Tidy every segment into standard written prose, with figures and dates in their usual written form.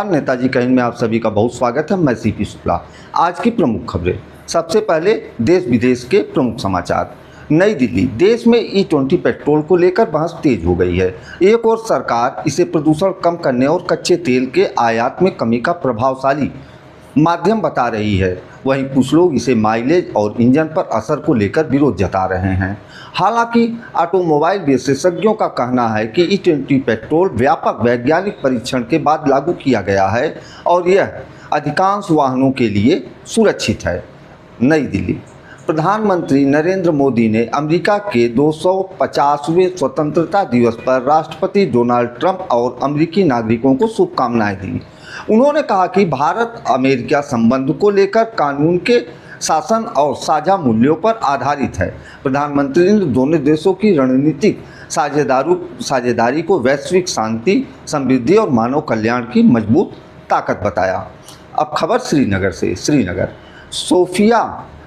नेताजी कहिन में आप सभी का बहुत स्वागत है। मैं सीपी शुक्ला। आज की प्रमुख खबरें। सबसे पहले देश विदेश के प्रमुख समाचार। नई दिल्ली। देश में E20 पेट्रोल को लेकर बहस तेज हो गई है। एक और सरकार इसे प्रदूषण कम करने और कच्चे तेल के आयात में कमी का प्रभावशाली माध्यम बता रही है, वहीं कुछ लोग इसे माइलेज और इंजन पर असर को लेकर विरोध जता रहे हैं। हालांकि ऑटोमोबाइल विशेषज्ञों का कहना है कि E20 पेट्रोल व्यापक वैज्ञानिक परीक्षण के बाद लागू किया गया है और यह अधिकांश वाहनों के लिए सुरक्षित है। नई दिल्ली। प्रधानमंत्री नरेंद्र मोदी ने अमेरिका के 250वें स्वतंत्रता दिवस पर राष्ट्रपति डोनाल्ड ट्रंप और अमेरिकी नागरिकों को शुभकामनाएं दी। उन्होंने कहा कि भारत अमेरिका संबंध को लेकर कानून के शासन और साझा मूल्यों पर आधारित है। प्रधानमंत्री ने दोनों देशों की रणनीतिक साझेदारी को वैश्विक शांति, समृद्धि और मानव कल्याण की मजबूत ताकत बताया। अब खबर श्रीनगर से। श्रीनगर सोफिया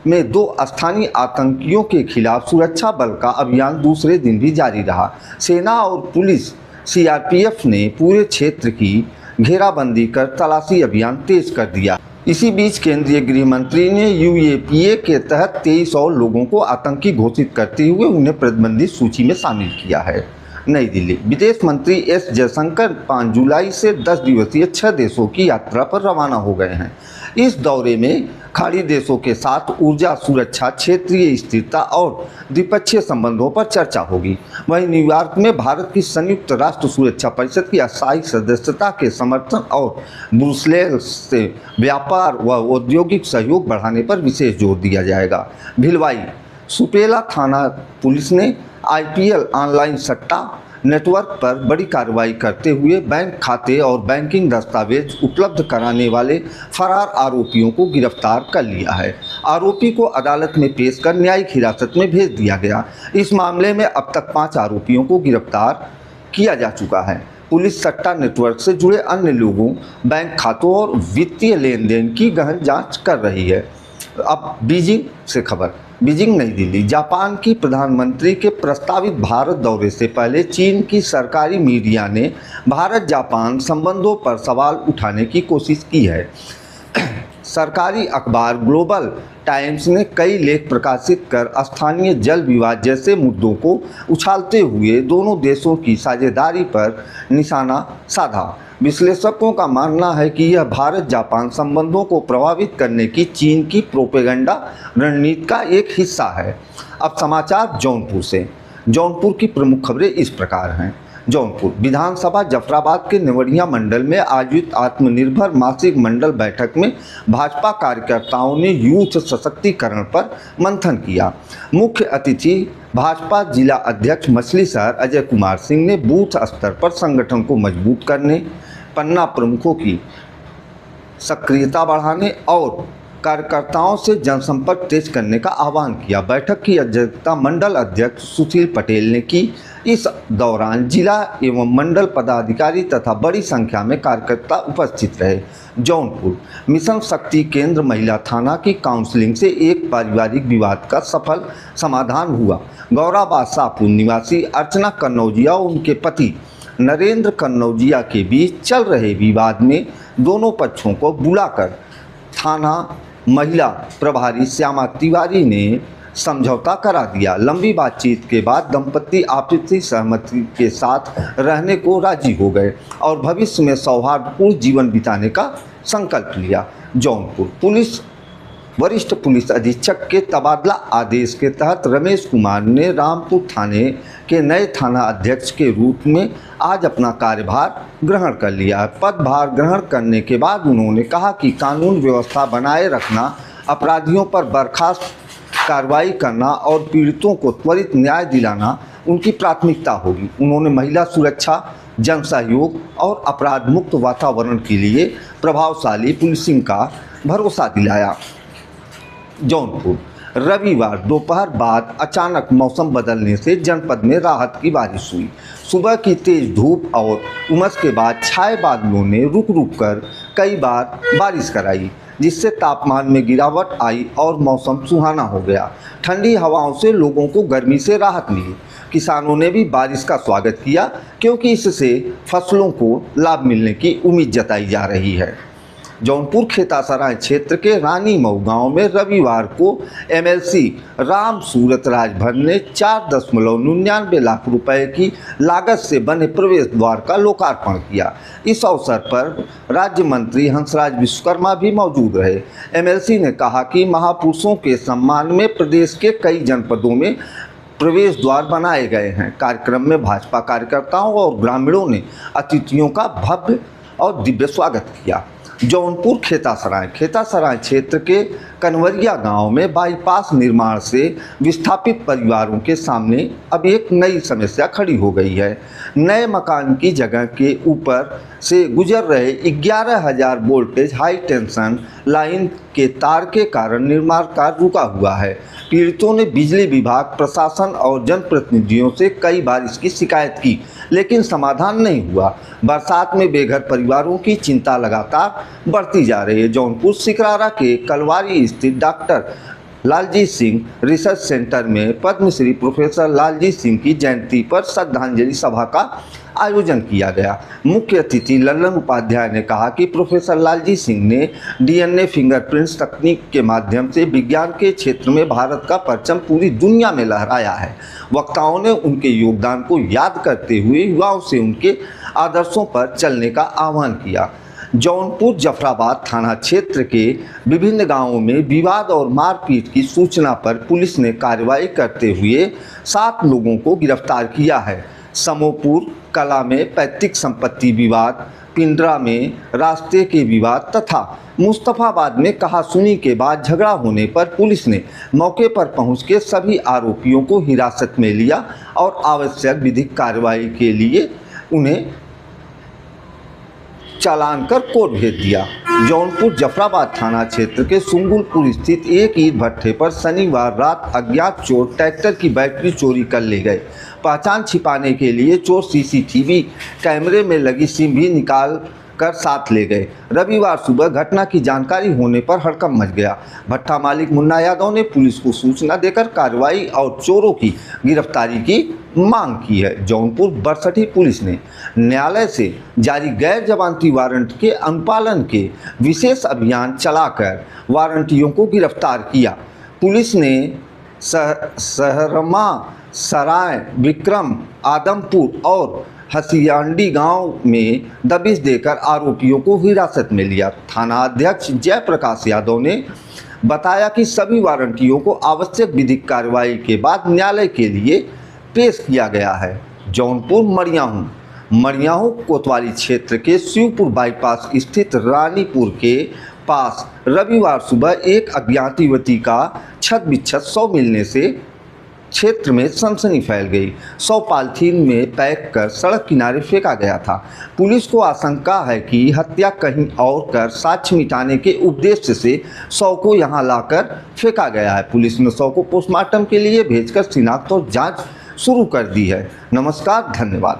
में 2 स्थानीय आतंकियों के खिलाफ सुरक्षा बल का अभियान दूसरे दिन भी जारी रहा। सेना और पुलिस CRPF ने पूरे क्षेत्र की घेराबंदी कर तलाशी अभियान तेज कर दिया। इसी बीच केंद्रीय गृह मंत्री ने UAPA के तहत 23 और लोगों को आतंकी घोषित करते हुए उन्हें प्रतिबंधित सूची में शामिल किया है। नई दिल्ली। विदेश मंत्री S जयशंकर 5 जुलाई से 10 दिवसीय 6 देशों की यात्रा पर रवाना हो गए हैं। इस दौरे में खाड़ी देशों के साथ ऊर्जा सुरक्षा, क्षेत्रीय स्थिरता और द्विपक्षीय संबंधों पर चर्चा होगी। वहीं न्यूयॉर्क में भारत की संयुक्त राष्ट्र सुरक्षा परिषद की अस्थायी सदस्यता के समर्थन और ब्रुसेल्स से व्यापार व औद्योगिक सहयोग बढ़ाने पर विशेष जोर दिया जाएगा। भिलवाई। सुपेला थाना पुलिस ने IPL ऑनलाइन सट्टा नेटवर्क पर बड़ी कार्रवाई करते हुए बैंक खाते और बैंकिंग दस्तावेज उपलब्ध कराने वाले फरार आरोपियों को गिरफ्तार कर लिया है। आरोपी को अदालत में पेश कर न्यायिक हिरासत में भेज दिया गया। इस मामले में अब तक 5 आरोपियों को गिरफ्तार किया जा चुका है। पुलिस सट्टा नेटवर्क से जुड़े अन्य लोगों, बैंक खातों और वित्तीय लेन देन की गहन जांच कर रही है। अब बीजिंग से खबर। बीजिंग। नई दिल्ली। जापान की प्रधानमंत्री के प्रस्तावित भारत दौरे से पहले चीन की सरकारी मीडिया ने भारत जापान संबंधों पर सवाल उठाने की कोशिश की है। सरकारी अखबार ग्लोबल टाइम्स ने कई लेख प्रकाशित कर स्थानीय जल विवाद जैसे मुद्दों को उछालते हुए दोनों देशों की साझेदारी पर निशाना साधा। विश्लेषकों का मानना है कि यह भारत जापान संबंधों को प्रभावित करने की चीन की प्रोपेगेंडा रणनीति का एक हिस्सा है। अब समाचार जौनपुर से। जौनपुर की प्रमुख खबरें इस प्रकार हैं। जौनपुर विधानसभा जफराबाद के नेवड़िया मंडल में आयोजित आत्मनिर्भर मासिक मंडल बैठक में भाजपा कार्यकर्ताओं ने यूथ सशक्तिकरण पर मंथन किया। मुख्य अतिथि भाजपा जिला अध्यक्ष मछली शहर अजय कुमार सिंह ने बूथ स्तर पर संगठन को मजबूत करने, पन्ना प्रमुखों की सक्रियता बढ़ाने और कार्यकर्ताओं से जनसंपर्क तेज करने का आह्वान किया। बैठक की अध्यक्षता मंडल अध्यक्ष सुशील पटेल ने की। इस दौरान जिला एवं मंडल पदाधिकारी तथा बड़ी संख्या में कार्यकर्ता उपस्थित रहे। जौनपुर मिशन शक्ति केंद्र महिला थाना की काउंसलिंग से एक पारिवारिक विवाद का सफल समाधान हुआ। गौराबाद शाहपुर निवासी अर्चना कन्नौजिया और उनके पति नरेंद्र कन्नौजिया के बीच चल रहे विवाद में दोनों पक्षों को बुलाकर थाना महिला प्रभारी श्यामा तिवारी ने समझौता करा दिया। लंबी बातचीत के बाद दंपति आपसी सहमति के साथ रहने को राजी हो गए और भविष्य में सौहार्दपूर्ण जीवन बिताने का संकल्प लिया। जौनपुर पुलिस वरिष्ठ पुलिस अधीक्षक के तबादला आदेश के तहत रमेश कुमार ने रामपुर थाने के नए थाना अध्यक्ष के रूप में आज अपना कार्यभार ग्रहण कर लिया। पदभार ग्रहण करने के बाद उन्होंने कहा कि कानून व्यवस्था बनाए रखना, अपराधियों पर बर्खास्त कार्रवाई करना और पीड़ितों को त्वरित न्याय दिलाना उनकी प्राथमिकता होगी। उन्होंने महिला सुरक्षा, जन सहयोग और अपराध मुक्त वातावरण के लिए प्रभावशाली पुलिसिंग का भरोसा दिलाया। जौनपुर रविवार दोपहर बाद अचानक मौसम बदलने से जनपद में राहत की बारिश हुई। सुबह की तेज धूप और उमस के बाद छाए बादलों ने रुक रुक कर कई बार बारिश कराई, जिससे तापमान में गिरावट आई और मौसम सुहाना हो गया। ठंडी हवाओं से लोगों को गर्मी से राहत मिली। किसानों ने भी बारिश का स्वागत किया क्योंकि इससे फसलों को लाभ मिलने की उम्मीद जताई जा रही है। जौनपुर खेतासराय क्षेत्र के रानी मऊ गांव में रविवार को एमएलसी राम सूरत राजभर ने 4.99 लाख रुपए की लागत से बने प्रवेश द्वार का लोकार्पण किया। इस अवसर पर राज्य मंत्री हंसराज विश्वकर्मा भी मौजूद रहे। एमएलसी ने कहा कि महापुरुषों के सम्मान में प्रदेश के कई जनपदों में प्रवेश द्वार बनाए गए हैं। कार्यक्रम में भाजपा कार्यकर्ताओं और ग्रामीणों ने अतिथियों का भव्य और दिव्य स्वागत किया। जौनपुर खेतासराय क्षेत्र के कनवरिया गांव में बाईपास निर्माण से विस्थापित परिवारों के सामने अब एक नई समस्या खड़ी हो गई है। नए मकान की जगह के ऊपर से गुजर रहे 11,000 वोल्टेज हाई टेंशन लाइन के तार के कारण निर्माण कार्य रुका हुआ है। पीड़ितों ने बिजली विभाग, प्रशासन और जनप्रतिनिधियों से कई बार इसकी शिकायत की, लेकिन समाधान नहीं हुआ। बरसात में बेघर परिवारों की चिंता लगातार बढ़ती जा रही है। जौनपुर सिकरारा के कलवारी स्थित doctor Laljit Singh research centre में पद्मश्री प्रोफेसर लालजीत सिंह की जयंती पर श्रद्धांजलि सभा का आयोजन किया गया। मुख्य अतिथि लल्लन उपाध्याय ने कहा कि प्रोफेसर लालजीत सिंह ने डीएनए फिंगरप्रिंट्स तकनीक के माध्यम से विज्ञान के क्षेत्र में भारत का परचम पूरी दुनिया में लहराया है। वक्ताओं ने उनके योगदान को याद करते हुए युवाओं से उनके आदर्शों पर चलने का आह्वान किया। जौनपुर जफराबाद थाना क्षेत्र के विभिन्न गांवों में विवाद और मारपीट की सूचना पर पुलिस ने कार्रवाई करते हुए 7 लोगों को गिरफ्तार किया है। समोपुर कला में पैतृक संपत्ति विवाद, पिंडरा में रास्ते के विवाद तथा मुस्तफाबाद में कहासुनी के बाद झगड़ा होने पर पुलिस ने मौके पर पहुंच के सभी आरोपियों को हिरासत में लिया और आवश्यक विधिक कार्रवाई के लिए उन्हें चालान कर कोर्ट भेज दिया। जौनपुर जफराबाद थाना क्षेत्र के सुंगुलपुर स्थित एक ईंट भट्ठे पर शनिवार रात अज्ञात चोर ट्रैक्टर की बैटरी चोरी कर ले गए। पहचान छिपाने के लिए चोर सीसीटीवी कैमरे में लगी सिम भी निकाल कर साथ ले गए। रविवार सुबह घटना की जानकारी होने पर हड़कंप मच गया। भट्ठा मालिक मुन्ना यादव ने पुलिस को सूचना देकर कार्रवाई और चोरों की गिरफ्तारी की मांग की है। जौनपुर बरसठी पुलिस ने न्यायालय से जारी गैर जमानती वारंट के अनुपालन के विशेष अभियान चलाकर वारंटियों को गिरफ्तार किया। पुलिस ने सहरमा, सराय, विक्रम, आदमपुर और हसियांडी गांव में दबिश देकर आरोपियों को हिरासत में लिया। थाना अध्यक्ष जयप्रकाश यादव ने बताया कि सभी वारंटियों को आवश्यक विधिक कार्रवाई के बाद न्यायालय के लिए पेश किया गया है। जौनपुर मड़ियाहू कोतवाली क्षेत्र के शिवपुर बाईपास स्थित रानीपुर के पास रविवार सुबह एक अज्ञात युवती का छत बिच्छत शव मिलने से क्षेत्र में सनसनी फैल गई। शव पॉलीथीन में पैक कर सड़क किनारे फेंका गया था। पुलिस को आशंका है कि हत्या कहीं और कर साक्ष्य मिटाने के उद्देश्य से शव को यहां लाकर फेंका गया है। पुलिस ने शव को पोस्टमार्टम के लिए भेजकर शिनाख्त और जांच शुरू कर दी है। नमस्कार, धन्यवाद।